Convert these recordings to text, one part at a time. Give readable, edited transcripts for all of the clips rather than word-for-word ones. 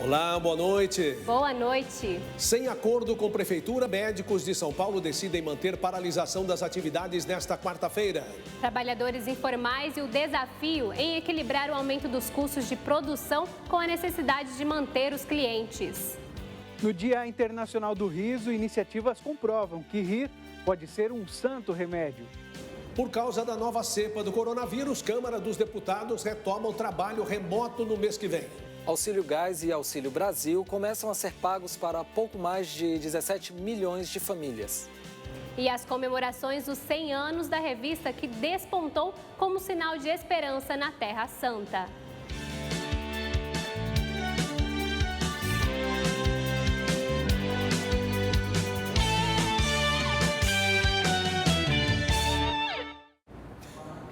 Olá, boa noite. Boa noite. Sem acordo com a Prefeitura, médicos de São Paulo decidem manter paralisação das atividades nesta quarta-feira. Trabalhadores informais e o desafio em equilibrar o aumento dos custos de produção com a necessidade de manter os clientes. No Dia Internacional do Riso, iniciativas comprovam que rir pode ser um santo remédio. Por causa da nova cepa do coronavírus, Câmara dos Deputados retoma o trabalho remoto no mês que vem. Auxílio Gás e Auxílio Brasil começam a ser pagos para pouco mais de 17 milhões de famílias. E as comemorações dos 100 anos da revista que despontou como sinal de esperança na Terra Santa.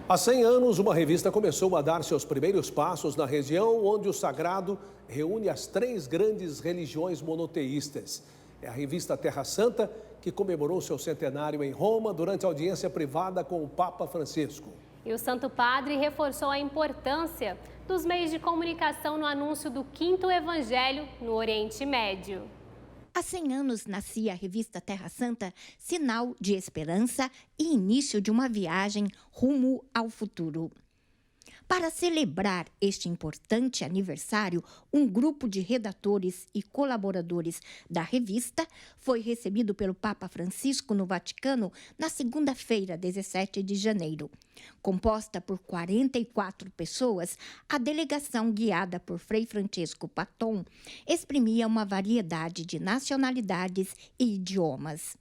Há 100 anos, uma revista começou a dar seus primeiros passos na região onde o sagrado reúne as 3 grandes religiões monoteístas. É a revista Terra Santa, que comemorou seu centenário em Roma durante a audiência privada com o Papa Francisco. E o Santo Padre reforçou a importância dos meios de comunicação no anúncio do 5º Evangelho no Oriente Médio. Há 100 anos nascia a revista Terra Santa, sinal de esperança e início de uma viagem rumo ao futuro. Para celebrar este importante aniversário, um grupo de redatores e colaboradores da revista foi recebido pelo Papa Francisco no Vaticano na segunda-feira, 17 de janeiro. Composta por 44 pessoas, a delegação, guiada por Frei Francesco Patton, exprimia uma variedade de nacionalidades e idiomas.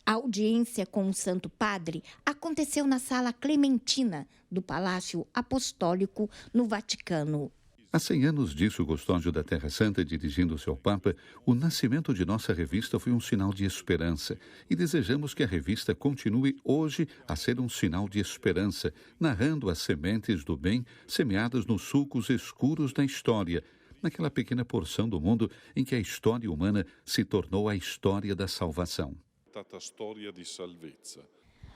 A audiência com o Santo Padre aconteceu na Sala Clementina do Palácio Apostólico, no Vaticano. Há 100 anos, disse o custódio da Terra Santa, dirigindo-se ao Papa, o nascimento de nossa revista foi um sinal de esperança e desejamos que a revista continue hoje a ser um sinal de esperança, narrando as sementes do bem semeadas nos sulcos escuros da história, naquela pequena porção do mundo em que a história humana se tornou a história da salvação.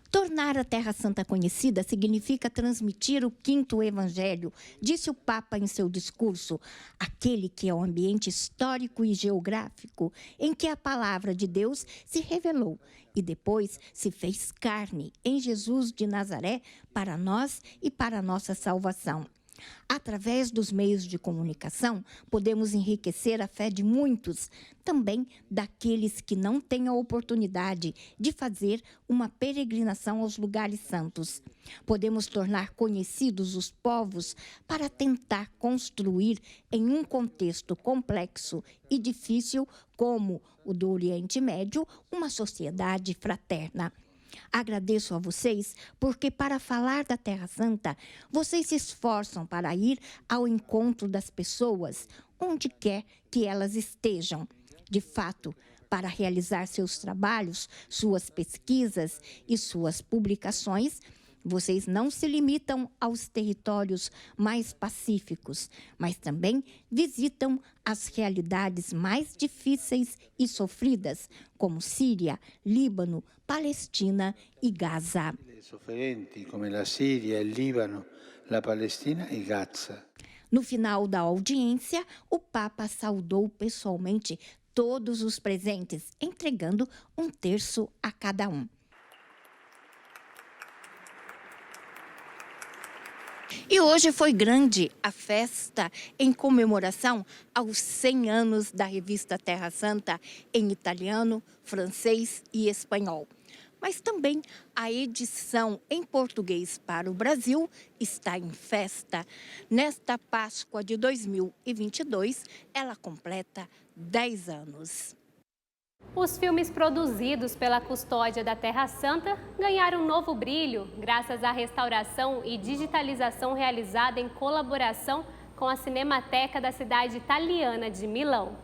Tornar a Terra Santa conhecida significa transmitir o 5º Evangelho, disse o Papa em seu discurso, aquele que é o ambiente histórico e geográfico em que a palavra de Deus se revelou e depois se fez carne em Jesus de Nazaré para nós e para a nossa salvação. Através dos meios de comunicação, podemos enriquecer a fé de muitos, também daqueles que não têm a oportunidade de fazer uma peregrinação aos lugares santos. Podemos tornar conhecidos os povos para tentar construir, em um contexto complexo e difícil como o do Oriente Médio, uma sociedade fraterna. Agradeço a vocês porque, para falar da Terra Santa, vocês se esforçam para ir ao encontro das pessoas, onde quer que elas estejam. De fato, para realizar seus trabalhos, suas pesquisas e suas publicações, vocês não se limitam aos territórios mais pacíficos, mas também visitam as realidades mais difíceis e sofridas, como Síria, Líbano, Palestina e Gaza. Sofrenti como a Síria, o Líbano, a Palestina e Gaza. No final da audiência, o Papa saudou pessoalmente todos os presentes, entregando 1/3 a cada um. E hoje foi grande a festa em comemoração aos 100 anos da revista Terra Santa em italiano, francês e espanhol. Mas também a edição em português para o Brasil está em festa. Nesta Páscoa de 2022, ela completa 10 anos. Os filmes produzidos pela Custódia da Terra Santa ganharam um novo brilho graças à restauração e digitalização realizada em colaboração com a Cinemateca da cidade italiana de Milão.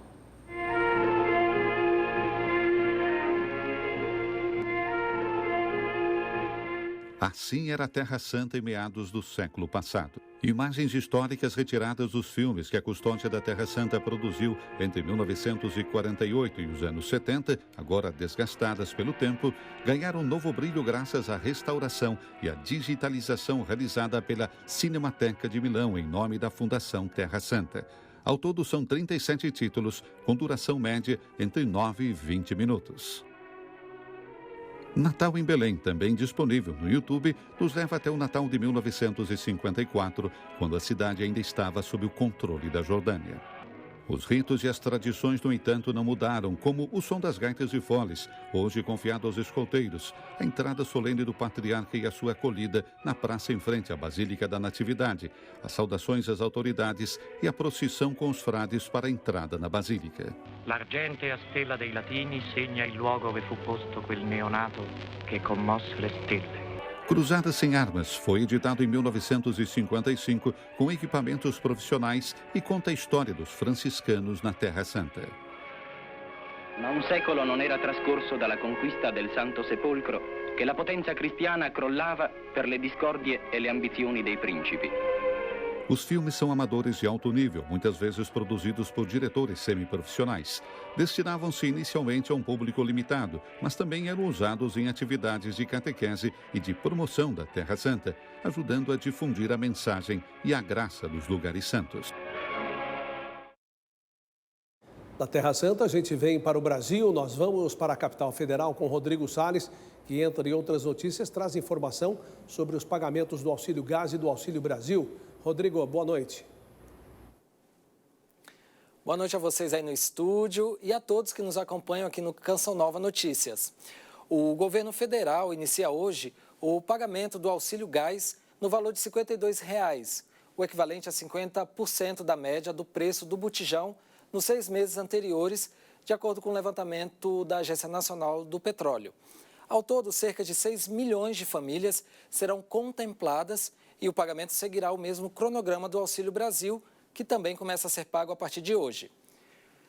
Assim era a Terra Santa em meados do século passado. Imagens históricas retiradas dos filmes que a Custódia da Terra Santa produziu entre 1948 e os anos 70, agora desgastadas pelo tempo, ganharam um novo brilho graças à restauração e à digitalização realizada pela Cinemateca de Milão em nome da Fundação Terra Santa. Ao todo, são 37 títulos, com duração média entre 9 e 20 minutos. Natal em Belém, também disponível no YouTube, nos leva até o Natal de 1954, quando a cidade ainda estava sob o controle da Jordânia. Os ritos e as tradições, no entanto, não mudaram, como o som das gaitas e foles, hoje confiado aos escolteiros, a entrada solene do patriarca e a sua acolhida na praça em frente à Basílica da Natividade, as saudações às autoridades e a procissão com os frades para a entrada na Basílica. L'argentea stella dei latini segna il luogo dove fu posto quel neonato che commosse le stelle. Cruzadas Sem Armas foi editado em 1955 com equipamentos profissionais e conta a história dos franciscanos na Terra Santa. Ma un secolo non era trascorso dalla conquista del Santo Sepolcro che la potenza cristiana crollava per le discordie e le ambizioni dei principi. Os filmes são amadores de alto nível, muitas vezes produzidos por diretores semiprofissionais. Destinavam-se inicialmente a um público limitado, mas também eram usados em atividades de catequese e de promoção da Terra Santa, ajudando a difundir a mensagem e a graça dos lugares santos. Da Terra Santa, a gente vem para o Brasil. Nós vamos para a capital federal com Rodrigo Salles, que, entre outras notícias, traz informação sobre os pagamentos do Auxílio Gás e do Auxílio Brasil. Rodrigo, boa noite. Boa noite a vocês aí no estúdio e a todos que nos acompanham aqui no Canção Nova Notícias. O governo federal inicia hoje o pagamento do Auxílio Gás no valor de R$ 52,00, o equivalente a 50% da média do preço do botijão nos 6 meses anteriores, de acordo com o levantamento da Agência Nacional do Petróleo. Ao todo, cerca de 6 milhões de famílias serão contempladas e o pagamento seguirá o mesmo cronograma do Auxílio Brasil, que também começa a ser pago a partir de hoje.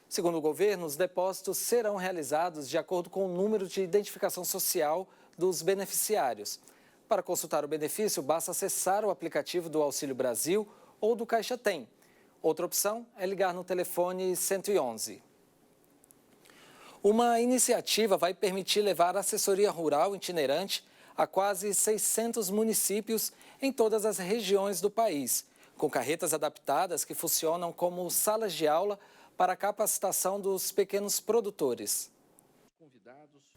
Segundo o governo, os depósitos serão realizados de acordo com o número de identificação social dos beneficiários. Para consultar o benefício, basta acessar o aplicativo do Auxílio Brasil ou do Caixa Tem. Outra opção é ligar no telefone 111. Uma iniciativa vai permitir levar assessoria rural itinerante a quase 600 municípios em todas as regiões do país, com carretas adaptadas que funcionam como salas de aula para a capacitação dos pequenos produtores.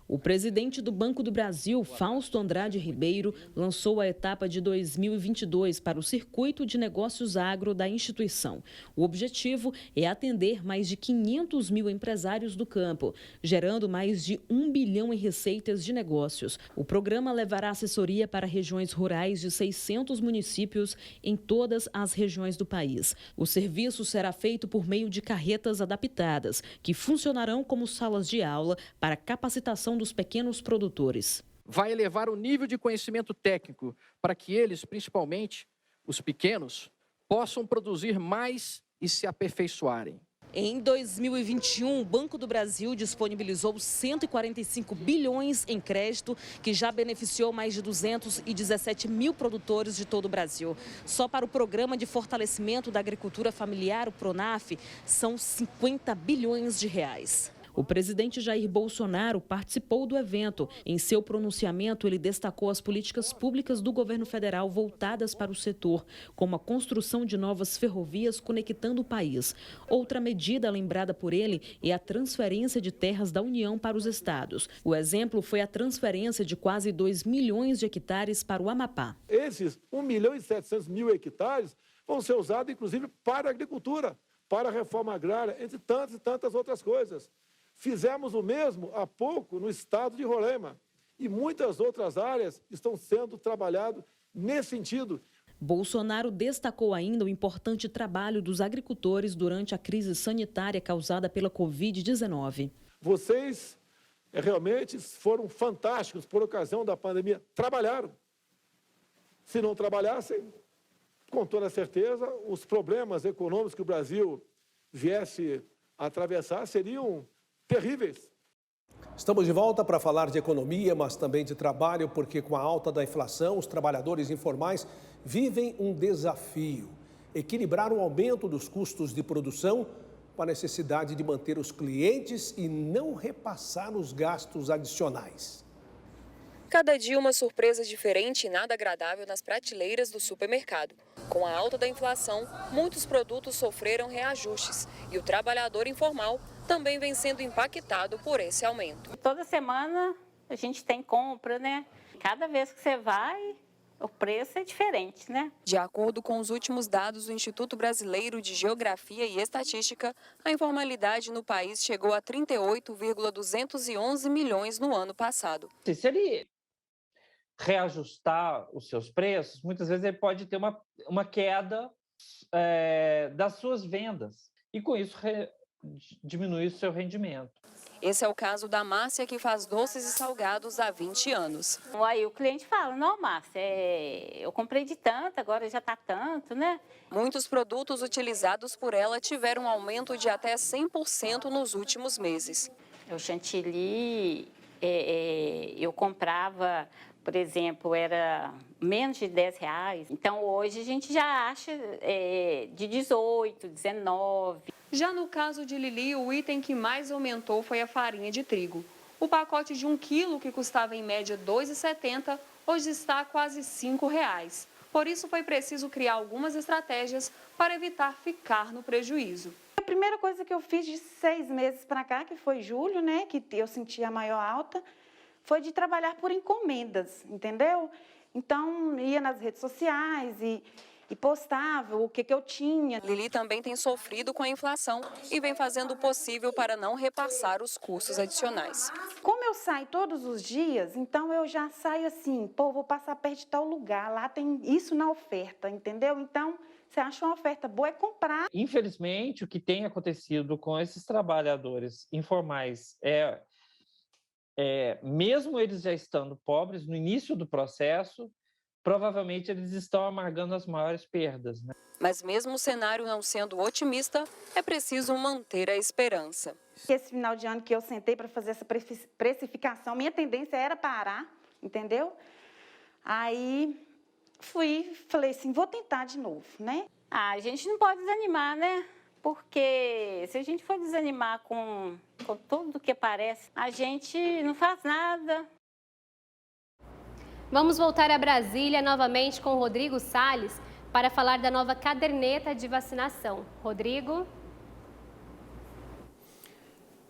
O presidente do Banco do Brasil, Fausto Andrade Ribeiro, lançou a etapa de 2022 para o Circuito de Negócios Agro da instituição. O objetivo é atender mais de 500 mil empresários do campo, gerando mais de 1 bilhão em receitas de negócios. O programa levará assessoria para regiões rurais de 600 municípios em todas as regiões do país. O serviço será feito por meio de carretas adaptadas, que funcionarão como salas de aula para capacitação dos pequenos produtores. Vai elevar o nível de conhecimento técnico para que eles, principalmente os pequenos, possam produzir mais e se aperfeiçoarem. Em 2021, o Banco do Brasil disponibilizou 145 bilhões em crédito, que já beneficiou mais de 217 mil produtores de todo o Brasil. Só para o Programa de Fortalecimento da Agricultura Familiar, o PRONAF, são 50 bilhões de reais. O presidente Jair Bolsonaro participou do evento. Em seu pronunciamento, ele destacou as políticas públicas do governo federal voltadas para o setor, como a construção de novas ferrovias conectando o país. Outra medida lembrada por ele é a transferência de terras da União para os estados. O exemplo foi a transferência de quase 2 milhões de hectares para o Amapá. Esses 1 milhão e 700 mil hectares vão ser usados, inclusive, para a agricultura, para a reforma agrária, entre tantas e tantas outras coisas. Fizemos o mesmo há pouco no estado de Roraima e muitas outras áreas estão sendo trabalhadas nesse sentido. Bolsonaro destacou ainda o importante trabalho dos agricultores durante a crise sanitária causada pela Covid-19. Vocês realmente foram fantásticos por ocasião da pandemia. Trabalharam. Se não trabalhassem, com toda certeza, os problemas econômicos que o Brasil viesse a atravessar seriam terríveis. Estamos de volta para falar de economia, mas também de trabalho, porque com a alta da inflação, os trabalhadores informais vivem um desafio: equilibrar o aumento dos custos de produção com a necessidade de manter os clientes e não repassar os gastos adicionais. Cada dia uma surpresa diferente e nada agradável nas prateleiras do supermercado. Com a alta da inflação, muitos produtos sofreram reajustes e o trabalhador informal também vem sendo impactado por esse aumento. Toda semana a gente tem compra, né? Cada vez que você vai, o preço é diferente, né? De acordo com os últimos dados do Instituto Brasileiro de Geografia e Estatística, a informalidade no país chegou a 38,211 milhões no ano passado. Se ele reajustar os seus preços, muitas vezes ele pode ter uma queda das suas vendas e, com isso, diminuir o seu rendimento. Esse é o caso da Márcia, que faz doces e salgados há 20 anos. Aí o cliente fala, não, Márcia, eu comprei de tanto, agora já está tanto, né? Muitos produtos utilizados por ela tiveram um aumento de até 100% nos últimos meses. O chantilly, eu comprava, por exemplo, era menos de R$10. Então, hoje a gente já acha de 18, 19. Já no caso de Lili, o item que mais aumentou foi a farinha de trigo. O pacote de 1 quilo, que custava em média R$ 2,70, hoje está a quase R$ 5,00. Por isso, foi preciso criar algumas estratégias para evitar ficar no prejuízo. A primeira coisa que eu fiz de 6 meses para cá, que foi julho, né, que eu senti a maior alta, foi de trabalhar por encomendas, entendeu? Então, ia nas redes sociais e postava o que eu tinha. Lili também tem sofrido com a inflação e vem fazendo o possível para não repassar os custos adicionais. Como eu saio todos os dias, então eu já saio assim, vou passar perto de tal lugar, lá tem isso na oferta, entendeu? Então, você acha uma oferta boa, é comprar. Infelizmente, o que tem acontecido com esses trabalhadores informais mesmo eles já estando pobres, no início do processo, provavelmente eles estão amargando as maiores perdas, né? Mas mesmo o cenário não sendo otimista, é preciso manter a esperança. Esse final de ano que eu sentei para fazer essa precificação, minha tendência era parar, entendeu? Aí falei assim, vou tentar de novo, né? A gente não pode desanimar, né? Porque se a gente for desanimar com tudo que parece, a gente não faz nada. Vamos voltar a Brasília novamente com o Rodrigo Salles para falar da nova caderneta de vacinação. Rodrigo?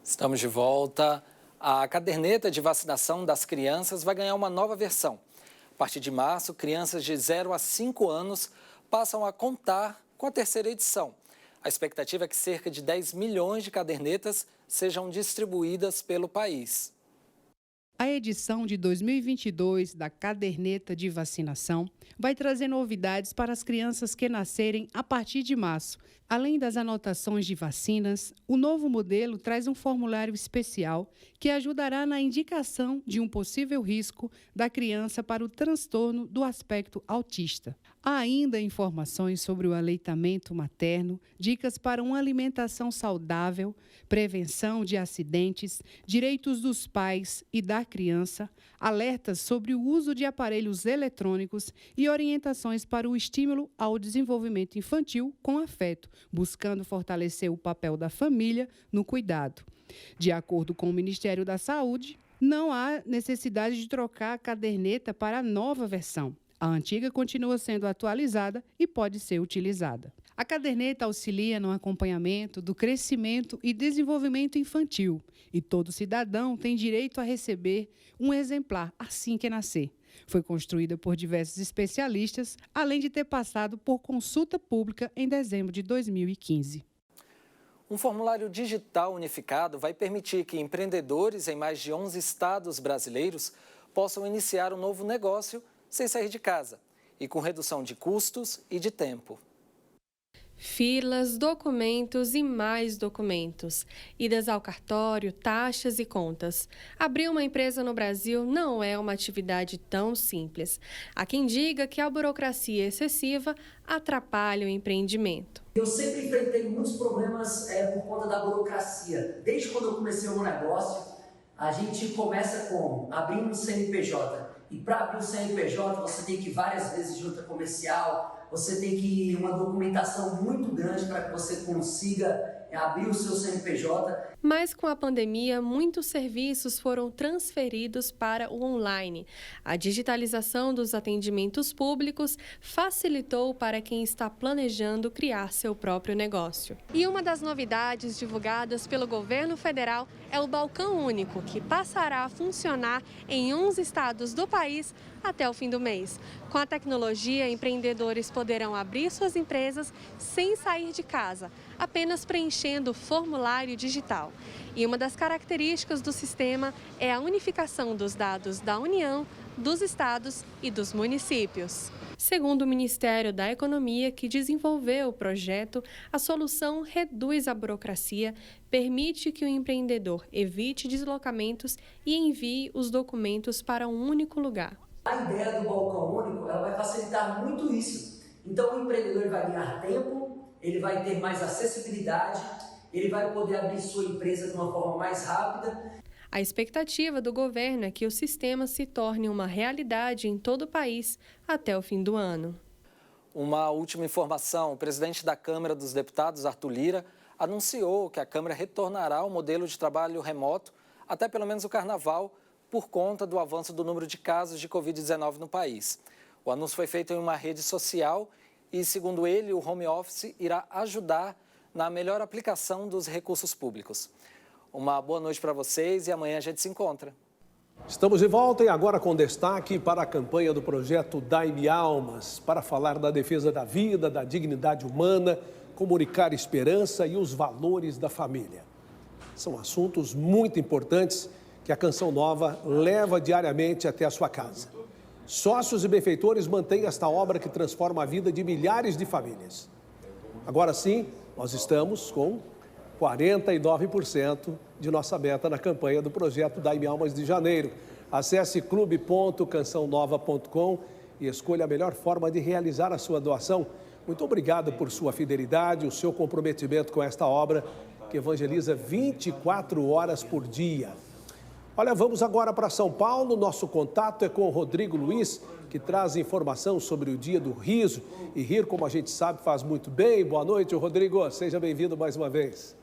Estamos de volta. A caderneta de vacinação das crianças vai ganhar uma nova versão. A partir de março, crianças de 0 a 5 anos passam a contar com a terceira edição. A expectativa é que cerca de 10 milhões de cadernetas sejam distribuídas pelo país. A edição de 2022 da caderneta de vacinação vai trazer novidades para as crianças que nascerem a partir de março. Além das anotações de vacinas, o novo modelo traz um formulário especial que ajudará na indicação de um possível risco da criança para o transtorno do aspecto autista. Há ainda informações sobre o aleitamento materno, dicas para uma alimentação saudável, prevenção de acidentes, direitos dos pais e da criança, alertas sobre o uso de aparelhos eletrônicos e orientações para o estímulo ao desenvolvimento infantil com afeto, buscando fortalecer o papel da família no cuidado. De acordo com o Ministério da Saúde, não há necessidade de trocar a caderneta para a nova versão. A antiga continua sendo atualizada e pode ser utilizada. A caderneta auxilia no acompanhamento do crescimento e desenvolvimento infantil e todo cidadão tem direito a receber um exemplar assim que nascer. Foi construída por diversos especialistas, além de ter passado por consulta pública em dezembro de 2015. Um formulário digital unificado vai permitir que empreendedores em mais de 11 estados brasileiros possam iniciar um novo negócio sem sair de casa e com redução de custos e de tempo. Filas, documentos e mais documentos, idas ao cartório, taxas e contas. Abrir uma empresa no Brasil não é uma atividade tão simples. Há quem diga que a burocracia excessiva atrapalha o empreendimento. Eu sempre enfrentei muitos problemas por conta da burocracia. Desde quando eu comecei o meu negócio, a gente começa com abrindo um CNPJ. E para abrir o CNPJ, você tem que ir várias vezes junta comercial, você tem que ir uma documentação muito grande para que você consiga abrir o seu CNPJ. Mas com a pandemia, muitos serviços foram transferidos para o online. A digitalização dos atendimentos públicos facilitou para quem está planejando criar seu próprio negócio. E uma das novidades divulgadas pelo governo federal é o Balcão Único, que passará a funcionar em 11 estados do país até o fim do mês. Com a tecnologia, empreendedores poderão abrir suas empresas sem sair de casa, apenas preenchendo o formulário digital. E uma das características do sistema é a unificação dos dados da União, dos estados e dos municípios. Segundo o Ministério da Economia, que desenvolveu o projeto, a solução reduz a burocracia, permite que o empreendedor evite deslocamentos e envie os documentos para um único lugar. A ideia do balcão único, ela vai facilitar muito isso. Então o empreendedor vai ganhar tempo, ele vai ter mais acessibilidade, ele vai poder abrir sua empresa de uma forma mais rápida. A expectativa do governo é que o sistema se torne uma realidade em todo o país até o fim do ano. Uma última informação: o presidente da Câmara dos Deputados, Arthur Lira, anunciou que a Câmara retornará ao modelo de trabalho remoto até pelo menos o Carnaval, por conta do avanço do número de casos de Covid-19 no país. O anúncio foi feito em uma rede social e, segundo ele, o home office irá ajudar na melhor aplicação dos recursos públicos. Uma boa noite para vocês e amanhã a gente se encontra. Estamos de volta e agora com destaque para a campanha do projeto Dai-me Almas, para falar da defesa da vida, da dignidade humana, comunicar esperança e os valores da família. São assuntos muito importantes que a Canção Nova leva diariamente até a sua casa. Sócios e benfeitores mantêm esta obra que transforma a vida de milhares de famílias. Agora sim, nós estamos com 49% de nossa meta na campanha do projeto Dai-me Almas de janeiro. Acesse clube.cançãonova.com e escolha a melhor forma de realizar a sua doação. Muito obrigado por sua fidelidade, o seu comprometimento com esta obra que evangeliza 24 horas por dia. Olha, vamos agora para São Paulo. Nosso contato é com o Rodrigo Luiz, que traz informação sobre o Dia do Riso. E rir, como a gente sabe, faz muito bem. Boa noite, Rodrigo. Seja bem-vindo mais uma vez.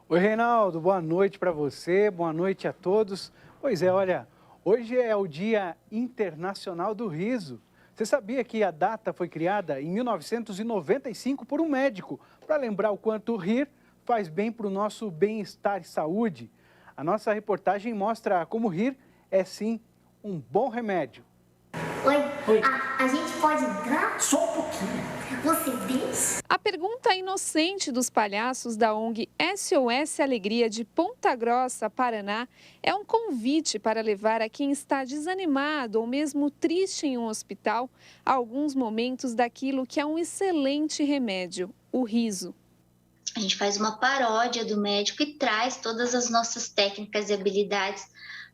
Oi, Reinaldo. Boa noite para você. Boa noite a todos. Pois é, olha, hoje é o Dia Internacional do Riso. Você sabia que a data foi criada em 1995 por um médico para lembrar o quanto rir faz bem para o nosso bem-estar e saúde? A nossa reportagem mostra como rir é, sim, um bom remédio. Oi. A gente pode entrar? Só um pouquinho. Você diz? A pergunta inocente dos palhaços da ONG SOS Alegria de Ponta Grossa, Paraná, é um convite para levar a quem está desanimado ou mesmo triste em um hospital alguns momentos daquilo que é um excelente remédio, o riso. A gente faz uma paródia do médico e traz todas as nossas técnicas e habilidades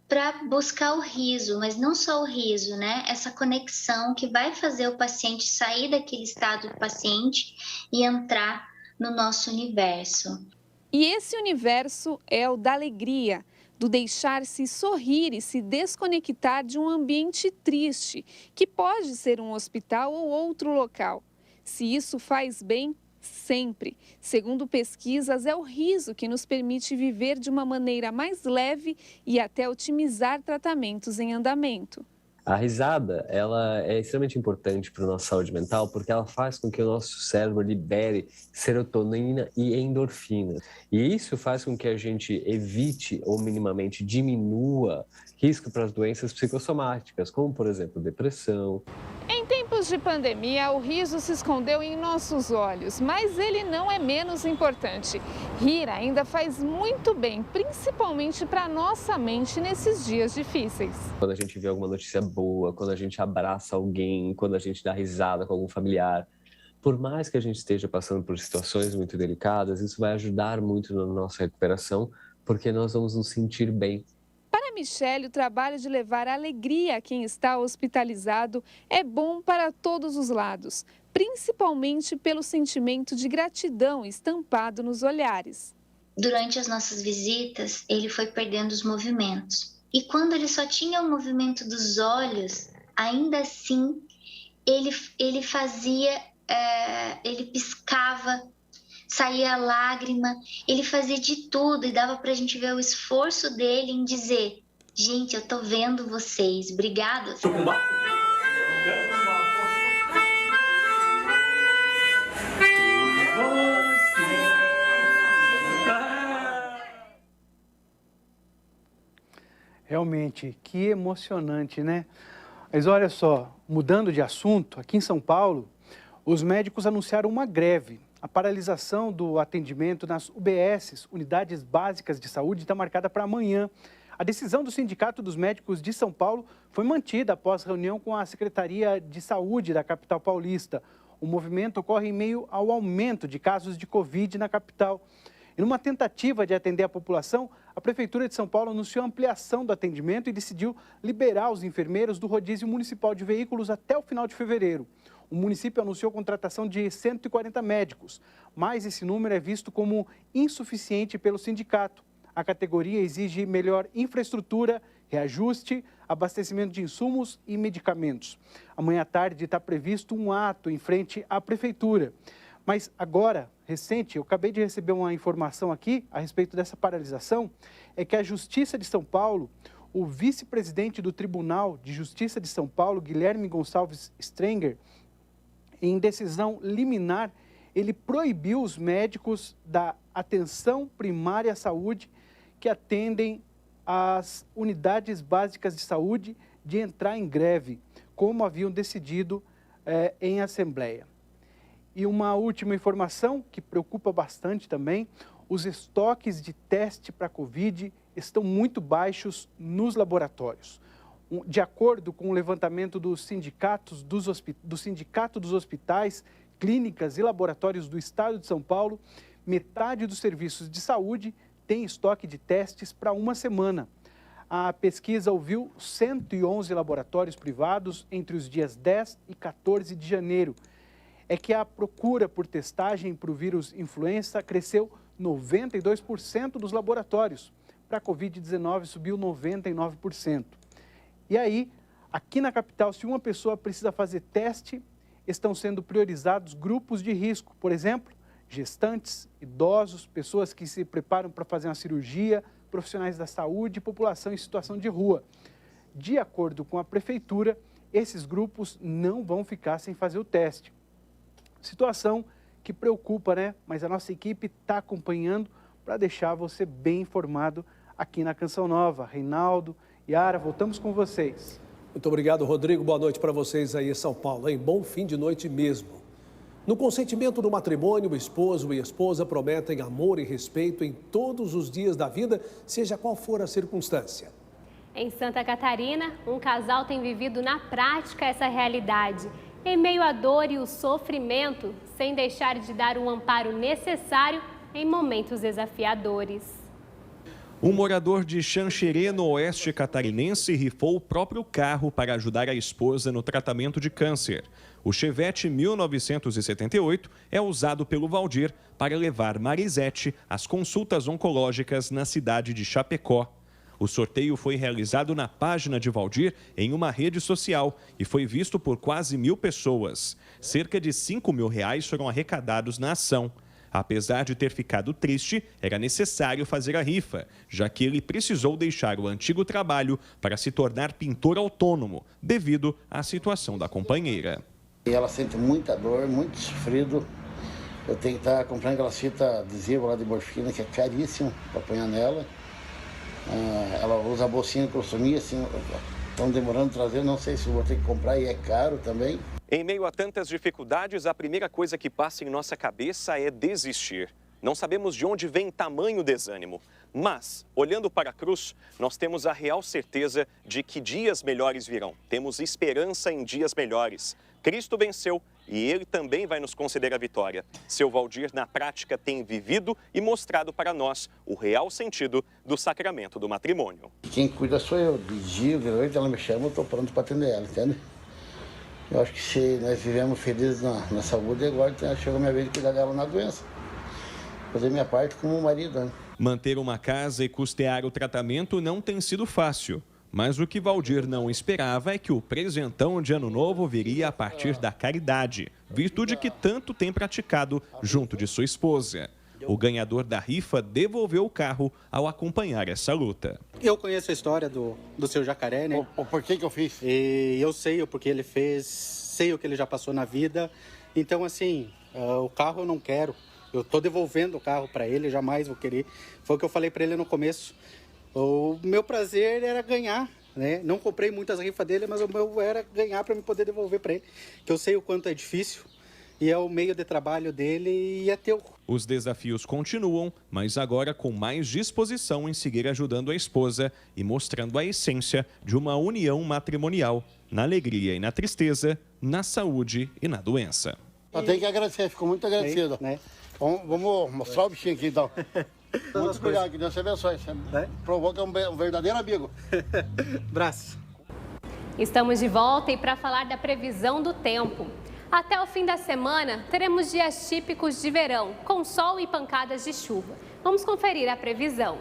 para buscar o riso, mas não só o riso, né? Essa conexão que vai fazer o paciente sair daquele estado do paciente e entrar no nosso universo. E esse universo é o da alegria, do deixar-se sorrir e se desconectar de um ambiente triste, que pode ser um hospital ou outro local. Se isso faz bem, sempre. Segundo pesquisas, é o riso que nos permite viver de uma maneira mais leve e até otimizar tratamentos em andamento. A risada, ela é extremamente importante para a nossa saúde mental porque ela faz com que o nosso cérebro libere serotonina e endorfina. E isso faz com que a gente evite ou minimamente diminua risco para as doenças psicossomáticas, como, por exemplo, depressão. Em tempos de pandemia, o riso se escondeu em nossos olhos, mas ele não é menos importante. Rir ainda faz muito bem, principalmente para a nossa mente nesses dias difíceis. Quando a gente vê alguma notícia boa, quando a gente abraça alguém, quando a gente dá risada com algum familiar, por mais que a gente esteja passando por situações muito delicadas, isso vai ajudar muito na nossa recuperação, porque nós vamos nos sentir bem. Para Michele, o trabalho de levar alegria a quem está hospitalizado é bom para todos os lados, principalmente pelo sentimento de gratidão estampado nos olhares. Durante as nossas visitas, ele foi perdendo os movimentos. E quando ele só tinha o movimento dos olhos, ainda assim, ele fazia, ele piscava saía lágrima, ele fazia de tudo e dava pra gente ver o esforço dele em dizer: gente, eu tô vendo vocês, obrigado. Realmente, que emocionante, né? Mas olha só, mudando de assunto, aqui em São Paulo, os médicos anunciaram uma greve. A paralisação do atendimento nas UBSs, Unidades Básicas de Saúde, está marcada para amanhã. A decisão do Sindicato dos Médicos de São Paulo foi mantida após reunião com a Secretaria de Saúde da capital paulista. O movimento ocorre em meio ao aumento de casos de Covid na capital. E numa tentativa de atender a população, a Prefeitura de São Paulo anunciou a ampliação do atendimento e decidiu liberar os enfermeiros do rodízio municipal de veículos até o final de fevereiro. O município anunciou a contratação de 140 médicos, mas esse número é visto como insuficiente pelo sindicato. A categoria exige melhor infraestrutura, reajuste, abastecimento de insumos e medicamentos. Amanhã à tarde está previsto um ato em frente à Prefeitura. Mas agora, recente, eu acabei de receber uma informação aqui a respeito dessa paralisação, é que a Justiça de São Paulo, o vice-presidente do Tribunal de Justiça de São Paulo, Guilherme Gonçalves Strenger, em decisão liminar, ele proibiu os médicos da atenção primária à saúde que atendem as unidades básicas de saúde de entrar em greve, como haviam decidido em assembleia. E uma última informação que preocupa bastante também, os estoques de teste para Covid estão muito baixos nos laboratórios. De acordo com o levantamento do Sindicato dos Hospitais, Clínicas e Laboratórios do Estado de São Paulo, metade dos serviços de saúde tem estoque de testes para uma semana. A pesquisa ouviu 111 laboratórios privados entre os dias 10 e 14 de janeiro. É que a procura por testagem para o vírus influenza cresceu 92% dos laboratórios. Para a Covid-19 subiu 99%. E aí, aqui na capital, se uma pessoa precisa fazer teste, estão sendo priorizados grupos de risco. Por exemplo, gestantes, idosos, pessoas que se preparam para fazer uma cirurgia, profissionais da saúde e população em situação de rua. De acordo com a Prefeitura, esses grupos não vão ficar sem fazer o teste. Situação que preocupa, né? Mas a nossa equipe está acompanhando para deixar você bem informado aqui na Canção Nova. Reinaldo, Yara, voltamos com vocês. Muito obrigado, Rodrigo. Boa noite para vocês aí em São Paulo, hein? Bom fim de noite mesmo. No consentimento do matrimônio, o esposo e a esposa prometem amor e respeito em todos os dias da vida, seja qual for a circunstância. Em Santa Catarina, um casal tem vivido na prática essa realidade. Em meio à dor e o sofrimento, sem deixar de dar o amparo necessário em momentos desafiadores. Um morador de Xanxerê, no oeste catarinense, rifou o próprio carro para ajudar a esposa no tratamento de câncer. O Chevette 1978 é usado pelo Valdir para levar Marisete às consultas oncológicas na cidade de Chapecó. O sorteio foi realizado na página de Valdir em uma rede social e foi visto por quase 1.000 pessoas. Cerca de R$5 mil foram arrecadados na ação. Apesar de ter ficado triste, era necessário fazer a rifa, já que ele precisou deixar o antigo trabalho para se tornar pintor autônomo, devido à situação da companheira. Ela sente muita dor, muito sofrido. Eu tenho que estar comprando aquelas fitas adesivas lá de morfina, que é caríssimo para apanhar nela. Ela usa a bolsinha de colostomia, assim, estão demorando a trazer, não sei se vou ter que comprar e é caro também. Em meio a tantas dificuldades, a primeira coisa que passa em nossa cabeça é desistir. Não sabemos de onde vem tamanho desânimo, mas, olhando para a cruz, nós temos a real certeza de que dias melhores virão. Temos esperança em dias melhores. Cristo venceu e Ele também vai nos conceder a vitória. Seu Valdir, na prática, tem vivido e mostrado para nós o real sentido do sacramento do matrimônio. Quem cuida sou eu. De dia, de noite, ela me chama, eu estou pronto para atender ela, entende? Eu acho que se nós vivemos felizes na saúde, agora chegou a minha vez de cuidar dela na doença. Fazer minha parte como marido, né? Manter uma casa e custear o tratamento não tem sido fácil. Mas o que Valdir não esperava é que o presentão de Ano Novo viria a partir da caridade, virtude que tanto tem praticado junto de sua esposa. O ganhador da rifa devolveu o carro ao acompanhar essa luta. Eu conheço a história do seu Jacaré, né? O porquê que eu fiz? E eu sei o porquê ele fez, sei o que ele já passou na vida. Então, assim, o carro eu não quero. Eu estou devolvendo o carro para ele, jamais vou querer. Foi o que eu falei para ele no começo. O meu prazer era ganhar, né? Não comprei muitas rifas dele, mas o meu era ganhar para me poder devolver para ele. Que eu sei o quanto é difícil. E é o meio de trabalho dele e é teu. Os desafios continuam, mas agora com mais disposição em seguir ajudando a esposa e mostrando a essência de uma união matrimonial, na alegria e na tristeza, na saúde e na doença. Eu tenho que agradecer, fico muito agradecido. Né? Vamos mostrar o bichinho aqui então. Muito obrigado, que Deus te abençoe. Você provou que é um verdadeiro amigo. Braço. Estamos de volta e para falar da previsão do tempo. Até o fim da semana, teremos dias típicos de verão, com sol e pancadas de chuva. Vamos conferir a previsão.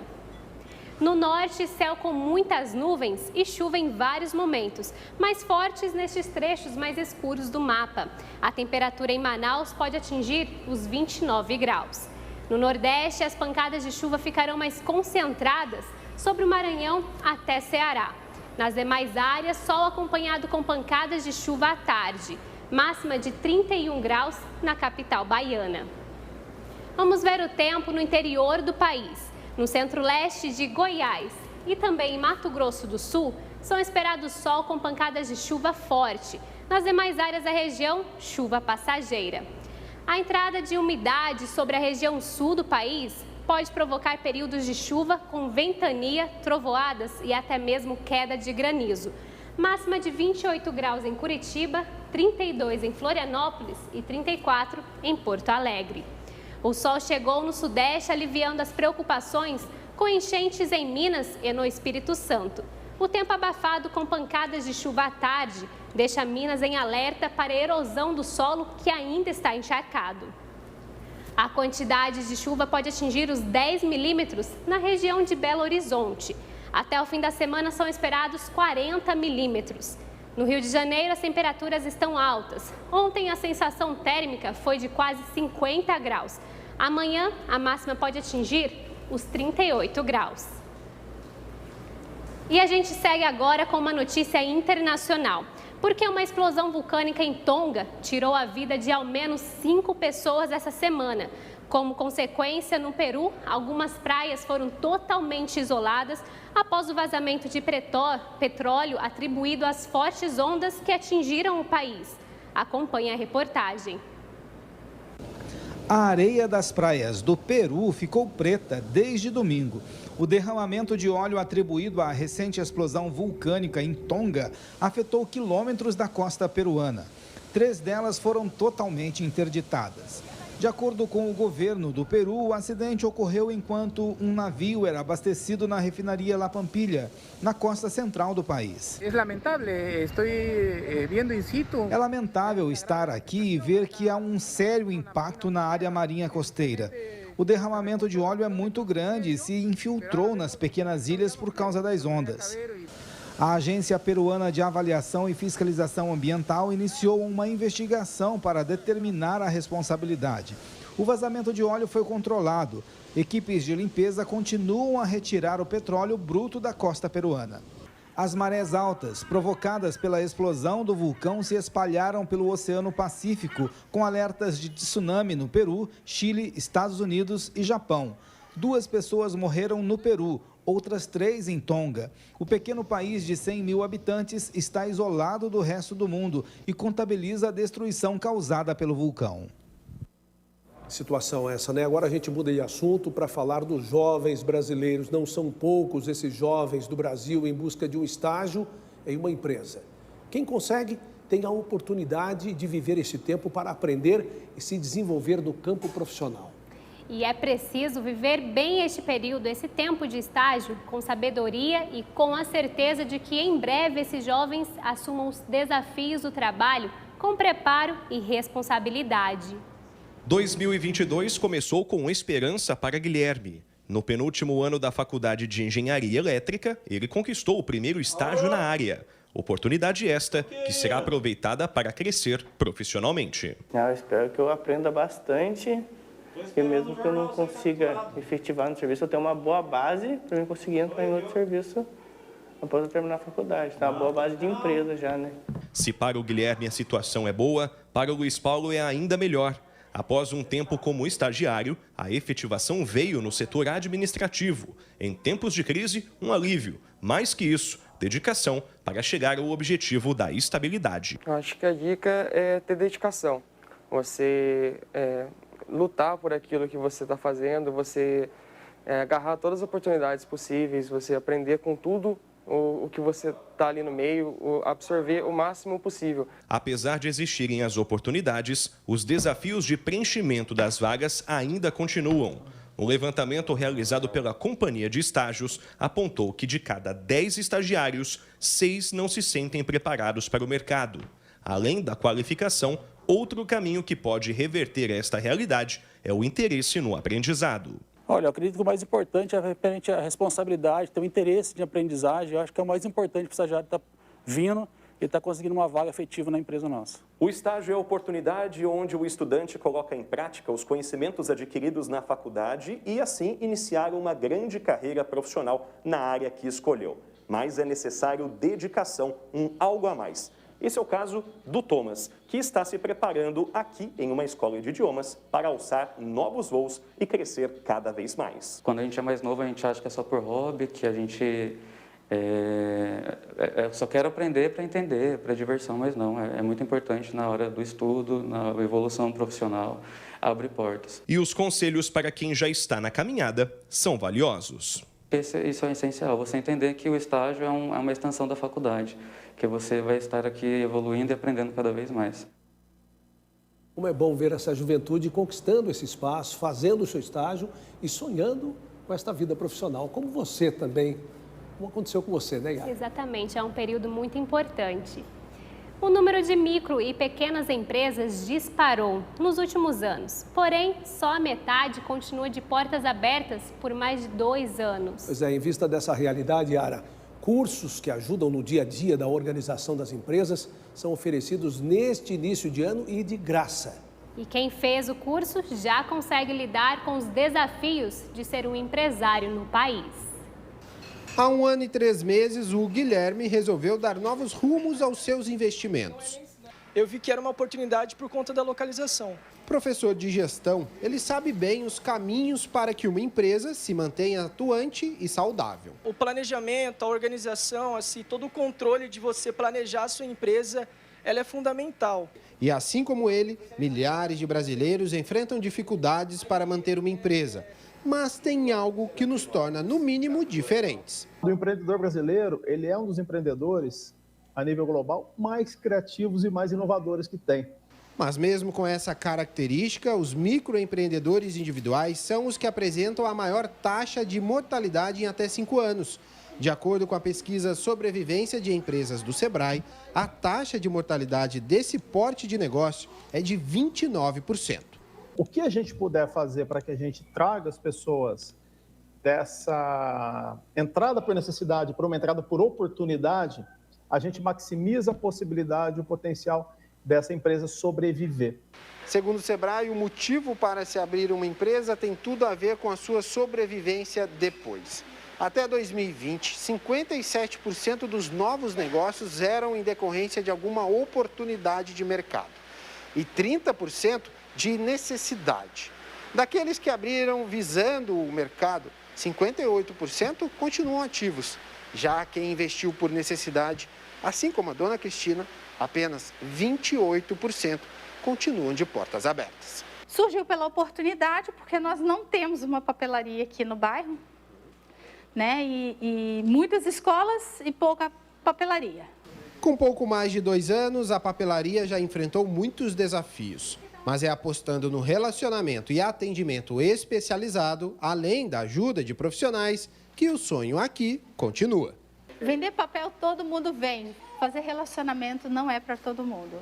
No norte, céu com muitas nuvens e chuva em vários momentos, mais fortes nestes trechos mais escuros do mapa. A temperatura em Manaus pode atingir os 29 graus. No nordeste, as pancadas de chuva ficarão mais concentradas sobre o Maranhão até Ceará. Nas demais áreas, sol acompanhado com pancadas de chuva à tarde. Máxima de 31 graus na capital baiana. Vamos ver o tempo no interior do país. No centro-leste de Goiás e também em Mato Grosso do Sul, são esperados sol com pancadas de chuva forte. Nas demais áreas da região, chuva passageira. A entrada de umidade sobre a região sul do país pode provocar períodos de chuva com ventania, trovoadas e até mesmo queda de granizo. Máxima de 28 graus em Curitiba, 32 em Florianópolis e 34 em Porto Alegre. O sol chegou no sudeste, aliviando as preocupações com enchentes em Minas e no Espírito Santo. O tempo abafado com pancadas de chuva à tarde deixa Minas em alerta para a erosão do solo que ainda está encharcado. A quantidade de chuva pode atingir os 10 milímetros na região de Belo Horizonte. Até o fim da semana são esperados 40 milímetros. No Rio de Janeiro, as temperaturas estão altas. Ontem, a sensação térmica foi de quase 50 graus. Amanhã, a máxima pode atingir os 38 graus. E a gente segue agora com uma notícia internacional. Porque uma explosão vulcânica em Tonga tirou a vida de ao menos 5 pessoas essa semana. Como consequência, no Peru, algumas praias foram totalmente isoladas após o vazamento de petróleo atribuído às fortes ondas que atingiram o país. Acompanhe a reportagem. A areia das praias do Peru ficou preta desde domingo. O derramamento de óleo atribuído à recente explosão vulcânica em Tonga afetou quilômetros da costa peruana. 3 delas foram totalmente interditadas. De acordo com o governo do Peru, o acidente ocorreu enquanto um navio era abastecido na refinaria La Pampilla, na costa central do país. É lamentável, estou vendo in situ. É lamentável estar aqui e ver que há um sério impacto na área marinha costeira. O derramamento de óleo é muito grande e se infiltrou nas pequenas ilhas por causa das ondas. A Agência Peruana de Avaliação e Fiscalização Ambiental iniciou uma investigação para determinar a responsabilidade. O vazamento de óleo foi controlado. Equipes de limpeza continuam a retirar o petróleo bruto da costa peruana. As marés altas, provocadas pela explosão do vulcão, se espalharam pelo Oceano Pacífico, com alertas de tsunami no Peru, Chile, Estados Unidos e Japão. 2 pessoas morreram no Peru, outras 3 em Tonga. O pequeno país de 100 mil habitantes está isolado do resto do mundo e contabiliza a destruição causada pelo vulcão. Situação essa, né? Agora a gente muda de assunto para falar dos jovens brasileiros. Não são poucos esses jovens do Brasil em busca de um estágio em uma empresa. Quem consegue tem a oportunidade de viver esse tempo para aprender e se desenvolver no campo profissional. E é preciso viver bem este período, esse tempo de estágio, com sabedoria e com a certeza de que em breve esses jovens assumam os desafios do trabalho com preparo e responsabilidade. 2022 começou com esperança para Guilherme. No penúltimo ano da Faculdade de Engenharia Elétrica, ele conquistou o primeiro estágio na área. Oportunidade esta que será aproveitada para crescer profissionalmente. Eu espero que eu aprenda bastante e mesmo que eu não consiga efetivar no serviço, eu tenho uma boa base para eu conseguir entrar em outro serviço após eu terminar a faculdade. Tem uma boa base de empresa já, né? Se para o Guilherme a situação é boa, para o Luiz Paulo é ainda melhor. Após um tempo como estagiário, a efetivação veio no setor administrativo. Em tempos de crise, um alívio. Mais que isso, dedicação para chegar ao objetivo da estabilidade. Eu acho que a dica é ter dedicação. Você lutar por aquilo que você está fazendo, você agarrar todas as oportunidades possíveis, você aprender com tudo o que você está ali no meio, absorver o máximo possível. Apesar de existirem as oportunidades, os desafios de preenchimento das vagas ainda continuam. O levantamento realizado pela Companhia de Estágios apontou que de cada 10 estagiários, 6 não se sentem preparados para o mercado. Além da qualificação, outro caminho que pode reverter esta realidade é o interesse no aprendizado. Olha, eu acredito que o mais importante é referente à responsabilidade, ter o interesse de aprendizagem. Eu acho que é o mais importante para o estagiário estar vindo e estar conseguindo uma vaga efetiva na empresa nossa. O estágio é a oportunidade onde o estudante coloca em prática os conhecimentos adquiridos na faculdade e, assim, iniciar uma grande carreira profissional na área que escolheu. Mas é necessário dedicação, algo a mais. Esse é o caso do Thomas, que está se preparando aqui em uma escola de idiomas para alçar novos voos e crescer cada vez mais. Quando a gente é mais novo, a gente acha que é só por hobby, que a gente só quer aprender para entender, para diversão, mas não. É muito importante na hora do estudo, na evolução profissional, abre portas. E os conselhos para quem já está na caminhada são valiosos. Isso é essencial, você entender que o estágio é uma extensão da faculdade, que você vai estar aqui evoluindo e aprendendo cada vez mais. Como é bom ver essa juventude conquistando esse espaço, fazendo o seu estágio e sonhando com esta vida profissional, como você também, como aconteceu com você, né, Yara? Exatamente, é um período muito importante. O número de micro e pequenas empresas disparou nos últimos anos, porém, só a metade continua de portas abertas por mais de 2 anos. Pois é, em vista dessa realidade, Yara, cursos que ajudam no dia a dia da organização das empresas são oferecidos neste início de ano e de graça. E quem fez o curso já consegue lidar com os desafios de ser um empresário no país. Há 1 ano e 3 meses, o Guilherme resolveu dar novos rumos aos seus investimentos. Eu vi que era uma oportunidade por conta da localização. Professor de gestão, ele sabe bem os caminhos para que uma empresa se mantenha atuante e saudável. O planejamento, a organização, assim, todo o controle de você planejar a sua empresa, ela é fundamental. E assim como ele, milhares de brasileiros enfrentam dificuldades para manter uma empresa. Mas tem algo que nos torna, no mínimo, diferentes. O empreendedor brasileiro, ele é um dos empreendedores, a nível global, mais criativos e mais inovadores que tem. Mas mesmo com essa característica, os microempreendedores individuais são os que apresentam a maior taxa de mortalidade em até 5 anos. De acordo com a pesquisa Sobrevivência de Empresas do Sebrae, a taxa de mortalidade desse porte de negócio é de 29%. O que a gente puder fazer para que a gente traga as pessoas dessa entrada por necessidade para uma entrada por oportunidade, a gente maximiza a possibilidade, o potencial dessa empresa sobreviver. Segundo o Sebrae, o motivo para se abrir uma empresa tem tudo a ver com a sua sobrevivência depois. Até 2020, 57% dos novos negócios eram em decorrência de alguma oportunidade de mercado e 30% de necessidade. Daqueles que abriram visando o mercado, 58% continuam ativos. Já quem investiu por necessidade, assim como a dona Cristina, apenas 28% continuam de portas abertas. Surgiu pela oportunidade, porque nós não temos uma papelaria aqui no bairro, né? E muitas escolas e pouca papelaria. Com pouco mais de 2 anos, a papelaria já enfrentou muitos desafios. Mas é apostando no relacionamento e atendimento especializado, além da ajuda de profissionais, que o sonho aqui continua. Vender papel todo mundo vem, fazer relacionamento não é para todo mundo.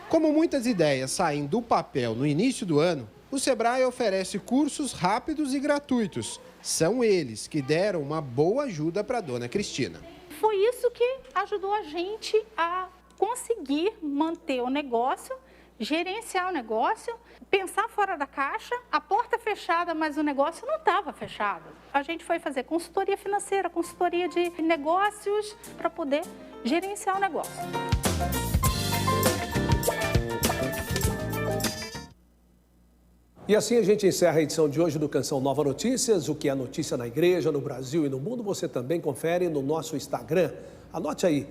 Como muitas ideias saem do papel no início do ano, O Sebrae oferece cursos rápidos e gratuitos. São eles que deram uma boa ajuda para a dona Cristina. Foi isso que ajudou a gente a conseguir manter o negócio, gerenciar o negócio, pensar fora da caixa, a porta fechada, mas o negócio não estava fechado. A gente foi fazer consultoria financeira, consultoria de negócios para poder gerenciar o negócio. E assim a gente encerra a edição de hoje do Canção Nova Notícias. O que é notícia na igreja, no Brasil e no mundo, você também confere no nosso Instagram. Anote aí,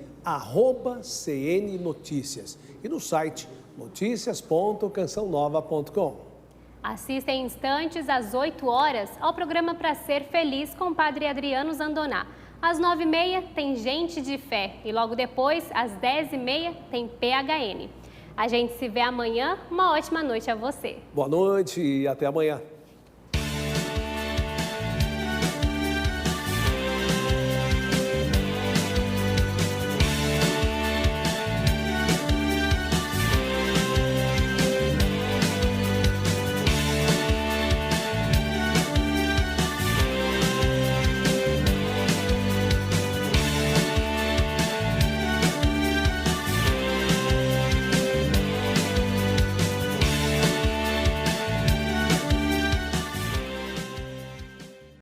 @CNNoticias. E no site noticias.cançãonova.com. Assista em instantes, às 8 horas, ao programa Pra Ser Feliz com o Padre Adriano Zandoná. Às 9h30 tem Gente de Fé e logo depois, às 10h30, tem PHN. A gente se vê amanhã. Uma ótima noite a você. Boa noite e até amanhã.